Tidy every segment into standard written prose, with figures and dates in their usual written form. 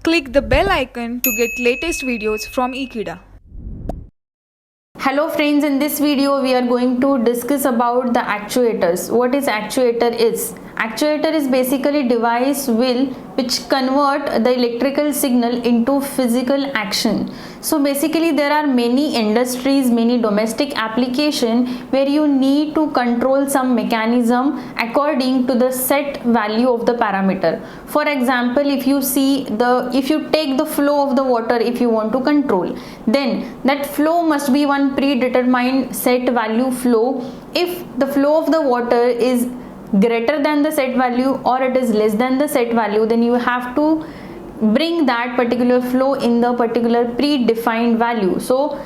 Click the bell icon to get latest videos from Ekeeda. Hello friends, in this video we are going to discuss about the actuators. What is actuator is? Actuator is basically device which convert the electrical signal into physical action. So basically there are many industries, many domestic application where you need to control some mechanism according to the set value of the parameter. For example, if you take the flow of the water, if you want to control, then that flow must be one predetermined set value flow. If the flow of the water is greater than the set value or it is less than the set value, then you have to bring that particular flow in the particular predefined value. So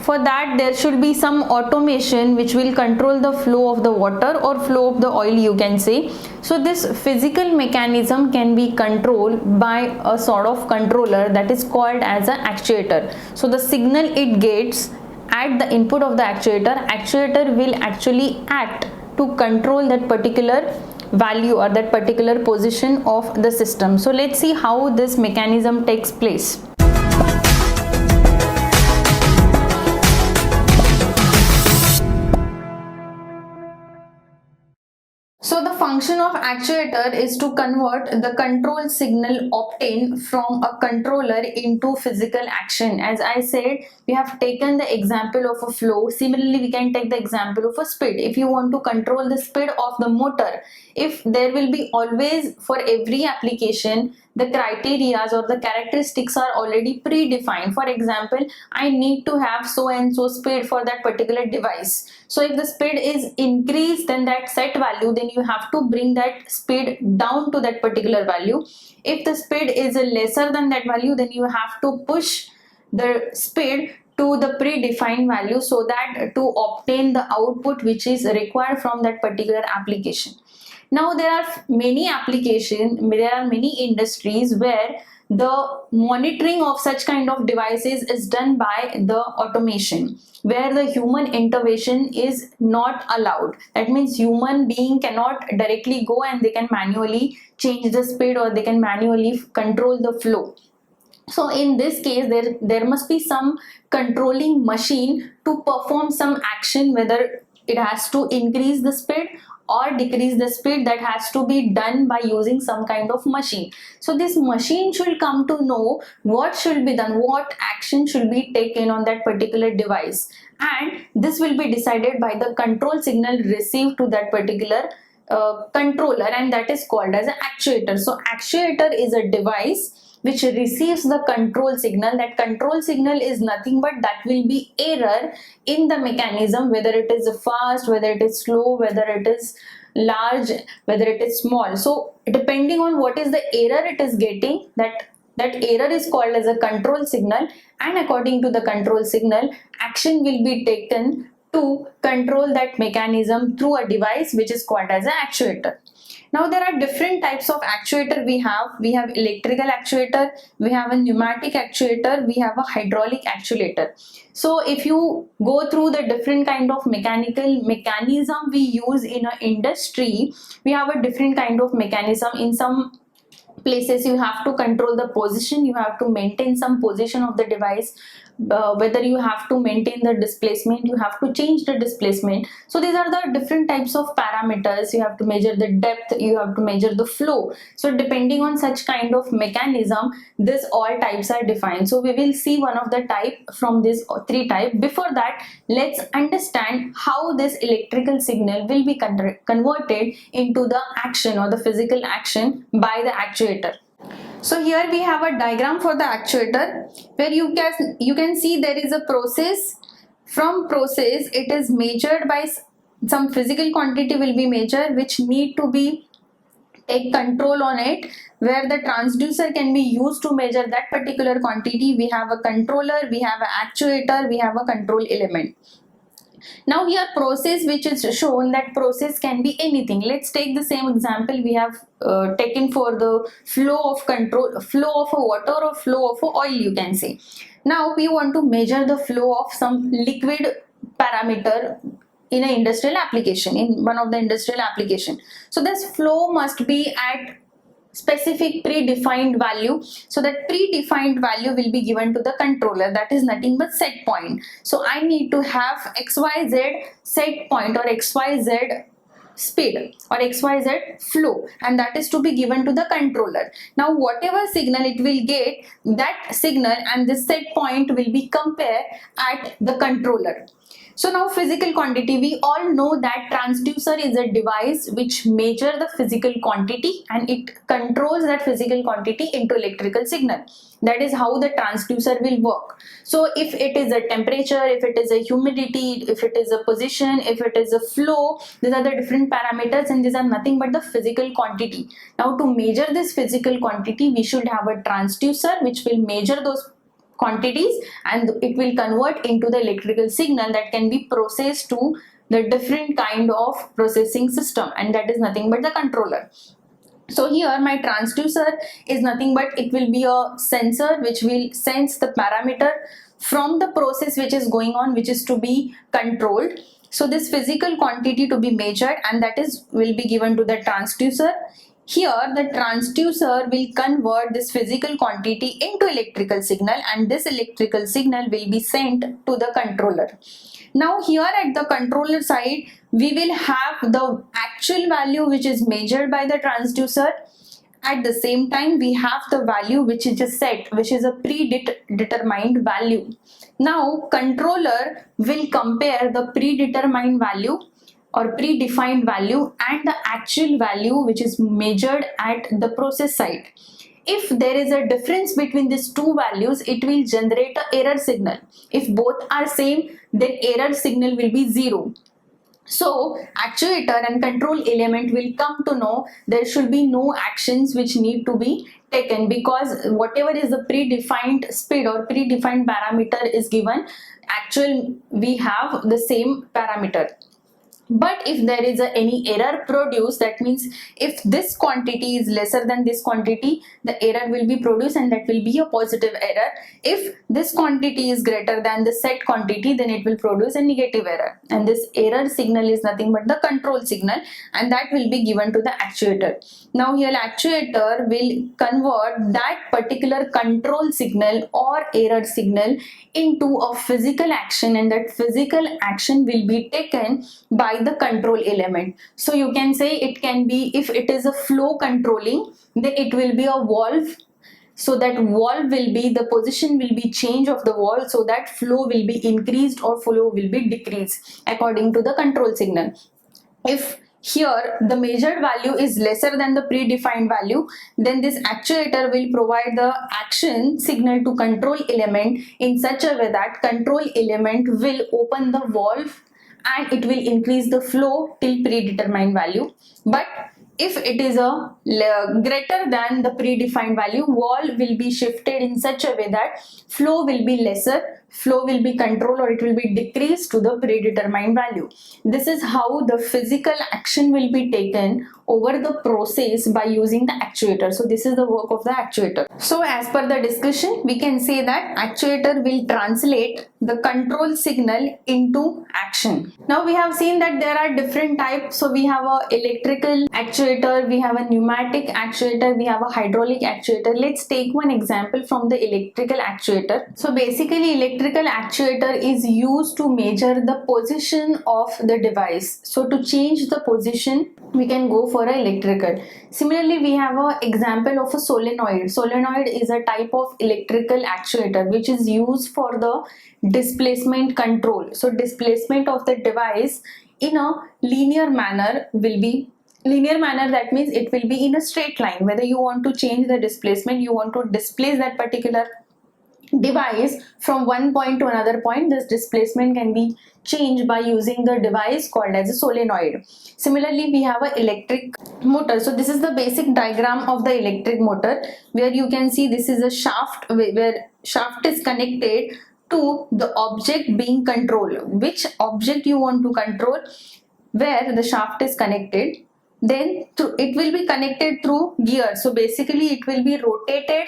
for that there should be some automation which will control the flow of the water or flow of the oil, you can say. So this physical mechanism can be controlled by a sort of controller that is called as an actuator. So the signal it gets at the input of the actuator will actually act to control that particular value or that particular position of the system. So let's see how this mechanism takes place. So the function of actuator is to convert the control signal obtained from a controller into physical action. As I said, we have taken the example of a flow. Similarly, we can take the example of a speed. If you want to control the speed of the motor, if there will be always, for every application, the criteria or the characteristics are already predefined. For example, I need to have so and so speed for that particular device. So if the speed is increased than that set value, then you have to bring that speed down to that particular value. If the speed is lesser than that value, then you have to push the speed to the predefined value so that to obtain the output which is required from that particular application. Now there are many applications, there are many industries where the monitoring of such kind of devices is done by the automation, where the human intervention is not allowed. That means human being cannot directly go and they can manually change the speed or they can manually control the flow. So in this case, there must be some controlling machine to perform some action, whether it has to increase the speed or decrease the speed. That has to be done by using some kind of machine. So this machine should come to know what should be done, what action should be taken on that particular device, and this will be decided by the control signal received to that particular controller, and that is called as an actuator. So actuator is a device which receives the control signal. That control signal is nothing but that will be error in the mechanism, whether it is fast, whether it is slow, whether it is large, whether it is small. So depending on what is the error it is getting, that error is called as a control signal, and according to the control signal, action will be taken to control that mechanism through a device which is called as an actuator. Now there are different types of actuator we have. We have electrical actuator, we have a pneumatic actuator, we have a hydraulic actuator. So if you go through the different kind of mechanical mechanism we use in an industry, we have a different kind of mechanism. In some places you have to control the position, you have to maintain some position of the device, whether you have to maintain the displacement, you have to change the displacement. So these are the different types of parameters. You have to measure the depth, you have to measure the flow. So depending on such kind of mechanism, this all types are defined. So we will see one of the type from these three types. Before that, let's understand how this electrical signal will be converted into the action or the physical action by the actuator. So here we have a diagram for the actuator, where you can see there is a process. From process, it is measured by some physical quantity will be measured, which need to be take control on it, where the transducer can be used to measure that particular quantity. We have a controller, we have an actuator, we have a control element. Now here process which is shown, that process can be anything. Let's take the same example we have taken for the flow of a water or flow of a oil, you can say. Now we want to measure the flow of some liquid parameter in an industrial application, in one of the industrial application. So this flow must be at specific predefined value. So that predefined value will be given to the controller, that is nothing but set point. So I need to have xyz set point or xyz speed or xyz flow, and that is to be given to the controller. Now whatever signal it will get, that signal and this set point will be compared at the controller. So now physical quantity, we all know that transducer is a device which measure the physical quantity and it controls that physical quantity into electrical signal. That is how the transducer will work. So if it is a temperature, if it is a humidity, if it is a position, if it is a flow, these are the different parameters and these are nothing but the physical quantity. Now to measure this physical quantity, we should have a transducer which will measure those quantities and it will convert into the electrical signal that can be processed to the different kind of processing system, and that is nothing but the controller. So here my transducer is nothing but it will be a sensor which will sense the parameter from the process which is going on, which is to be controlled. So this physical quantity to be measured and that is will be given to the transducer. Here the transducer will convert this physical quantity into electrical signal and this electrical signal will be sent to the controller. Now here at the controller side, we will have the actual value which is measured by the transducer. At the same time, we have the value which is just set, which is a predetermined value. Now controller will compare the predetermined value or predefined value and the actual value which is measured at the process side. If there is a difference between these two values, it will generate an error signal. If both are same, then error signal will be 0. So actuator and control element will come to know there should be no actions which need to be taken, because whatever is the predefined speed or predefined parameter is given, actual we have the same parameter. But if there is any error produced, that means if this quantity is lesser than this quantity, the error will be produced and that will be a positive error. If this quantity is greater than the set quantity, then it will produce a negative error. And this error signal is nothing but the control signal and that will be given to the actuator. Now here actuator will convert that particular control signal or error signal into a physical action, and that physical action will be taken by the control element. So you can say it can be, if it is a flow controlling, then it will be a valve. So that valve will be, the position will be change of the valve, so that flow will be increased or flow will be decreased according to the control signal. If here the measured value is lesser than the predefined value, then this actuator will provide the action signal to control element in such a way that control element will open the valve and it will increase the flow till predetermined value. But if it is a greater than the predefined value, valve will be shifted in such a way that flow will be lesser, flow will be controlled, or it will be decreased to the predetermined value. This is how the physical action will be taken over the process by using the actuator. So this is the work of the actuator. So as per the discussion, we can say that actuator will translate the control signal into action. Now we have seen that there are different types. So we have a electrical actuator, we have a pneumatic actuator, we have a hydraulic actuator. Let's take one example from the electrical actuator. So basically electrical actuator is used to measure the position of the device. So to change the position, we can go for an electrical. Similarly, we have an example of a solenoid. Solenoid is a type of electrical actuator which is used for the displacement control. So displacement of the device in a linear manner will be linear manner, that means it will be in a straight line. Whether you want to change the displacement, you want to displace that particular device from one point to another point, this displacement can be changed by using the device called as a solenoid. Similarly, we have an electric motor. So this is the basic diagram of the electric motor, where you can see this is a shaft where shaft is connected to the object being controlled. Which object you want to control, where the shaft is connected, then it will be connected through gears. So basically it will be rotated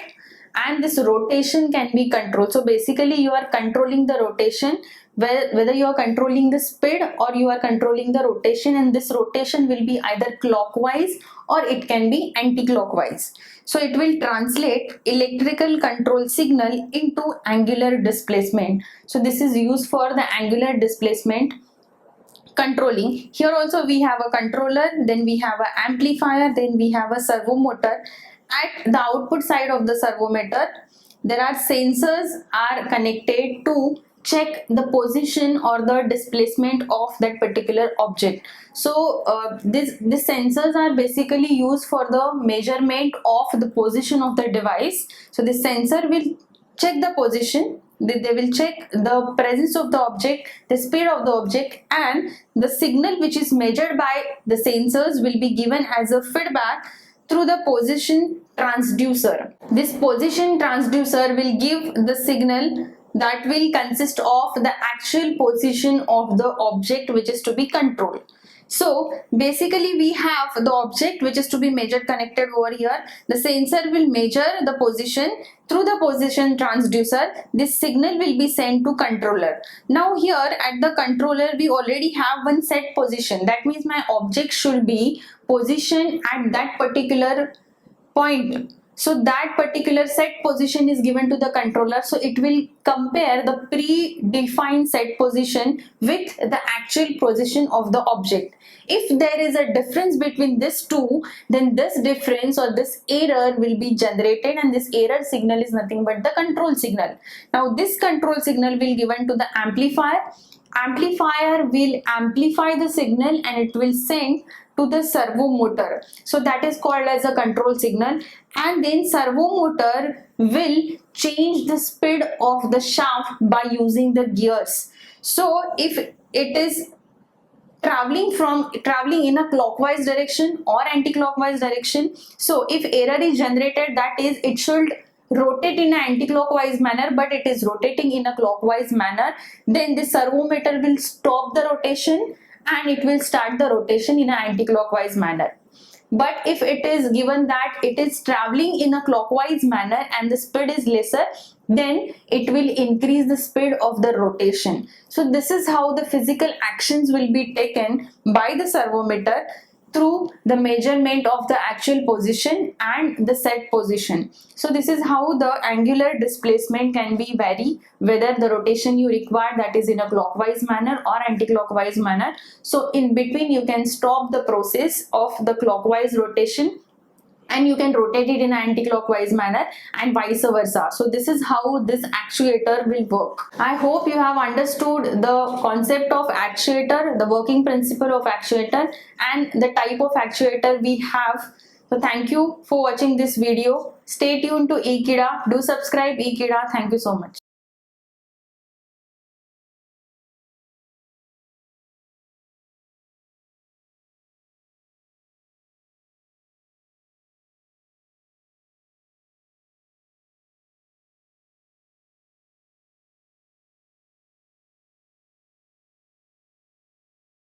and this rotation can be controlled. So basically you are controlling the rotation whether you are controlling the speed or you are controlling the rotation, and this rotation will be either clockwise or it can be anti-clockwise. So it will translate electrical control signal into angular displacement. So this is used for the angular displacement controlling. Here also we have a controller, then we have an amplifier, then we have a servo motor. At the output side of the servo motor, there are sensors are connected to check the position or the displacement of that particular object. So these sensors are basically used for the measurement of the position of the device. So the sensor will check the position, they will check the presence of the object, the speed of the object, and the signal which is measured by the sensors will be given as a feedback through the position transducer. This position transducer will give the signal that will consist of the actual position of the object which is to be controlled. So basically we have the object which is to be measured connected over here. The sensor will measure the position through the position transducer. This signal will be sent to controller. Now here at the controller we already have one set position. That means my object should be positioned at that particular point. So that particular set position is given to the controller. So it will compare the predefined set position with the actual position of the object. If there is a difference between these two, then this difference or this error will be generated, and this error signal is nothing but the control signal. Now this control signal will given to the amplifier. Amplifier will amplify the signal and it will send to the servo motor. So that is called as a control signal, and then servo motor will change the speed of the shaft by using the gears. So if it is traveling in a clockwise direction or anti-clockwise direction, so if error is generated, that is it should rotate in an anti-clockwise manner, but it is rotating in a clockwise manner, then the servo motor will stop the rotation and it will start the rotation in an anti-clockwise manner. But if it is given that it is traveling in a clockwise manner and the speed is lesser, then it will increase the speed of the rotation. So this is how the physical actions will be taken by the servo motor through the measurement of the actual position and the set position. So this is how the angular displacement can be vary, whether the rotation you require that is in a clockwise manner or anti-clockwise manner. So in between you can stop the process of the clockwise rotation and you can rotate it in an anti-clockwise manner and vice versa. So this is how this actuator will work. I hope you have understood the concept of actuator, the working principle of actuator, and the type of actuator we have. So thank you for watching this video. Stay tuned to Ekeeda. Do subscribe Ekeeda. Thank you so much.